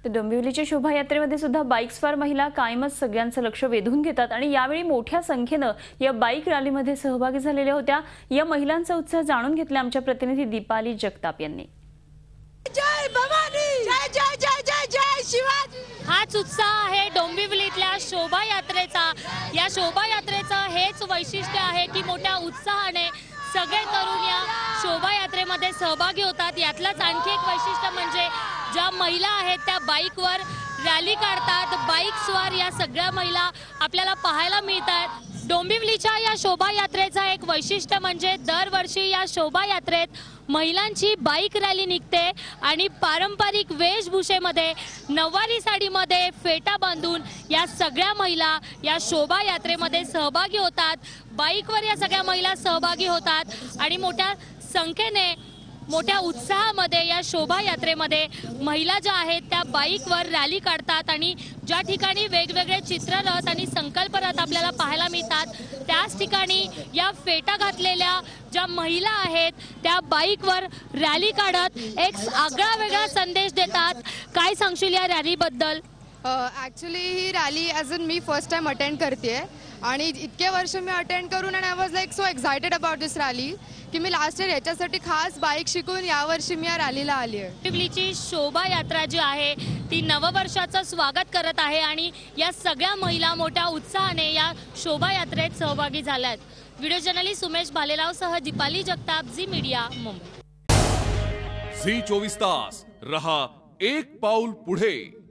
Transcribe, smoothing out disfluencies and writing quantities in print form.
तर डोंबिवलीच्या शोभायात्रेमध्ये सुद्धा बाईक्सवार महिला कायमच सगळ्यांचं लक्ष वेधून घेतात आणि यावेळी मोठ्या संख्येने या बाईक रॅलीमध्ये सहभागी झालेल्या होत्या। या महिलांचा उत्साह जाणून घेतला आमच्या प्रतिनिधी दीपाली जगताप यांनी। जय भवानी, जय जय जय जय जय शिवाजी। हाच उत्साह आहे डोंबिवलीतल्या शोभायात्रेचा। या शोभायात्रेचं हेच वैशिष्ट्य आहे की मोठ्या उत्साहाने सगळे तरुण या शोभायात्रेमध्ये सहभागी होतात। यातलंच आणखी एक वैशिष्ट्य म्हणजे ज्या महिला आहेत त्या बाईकवर रॅली काढतात। बाईक्सवर या सगळ्या महिला आपल्याला पाहायला मिळतात। डोंबिवलीच्या या शोभायात्रेचं एक वैशिष्ट्य म्हणजे दरवर्षी या शोभायात्रेत महिलांची बाईक रॅली निघते आणि पारंपरिक वेशभूषेमध्ये नऊवारी साडीमध्ये फेटा बांधून या सगळ्या महिला या शोभायात्रेमध्ये सहभागी होतात। बाईकवर या सगळ्या महिला सहभागी होतात आणि मोठ्या संख्येने मोठ्या उत्साहामध्ये या शोभायात्रेमध्ये महिला ज्या आहेत त्या बाईकवर रॅली काढतात आणि ज्या ठिकाणी वेगवेगळे चित्ररथ आणि संकल्परथ आपल्याला पाहायला मिळतात त्याच ठिकाणी या फेटा घातलेल्या ज्या महिला आहेत त्या बाईकवर रॅली काढत एक आगळा वेगळा संदेश देतात। काय सांगशील या रॅलीबद्दल? ॲक्च्युली ही रॅली ॲज इन मी फर्स्ट टाइम अटेंड करते आणि इतके वर्ष मी अटेंड करून आणि I was like so excited about this rally की मी लास्ट इयर याच्यासाठी खास बाईक शिकून यावर्षी मी या रॅलीला आली आहे। डोंबिवलीची शोभायात्रा जी आहे ती नववर्षाचं स्वागत करत आहे आणि या सगळ्या महिला मोठ्या उत्साहाने या शोभायात्रेत सहभागी झाल्यात। व्हिडिओ जर्नलिस्ट उमेश भालेराव सह दीपाली जगताप, झी मीडिया, मुंबई। झी 24 तास रहा एक पाऊल पुढे।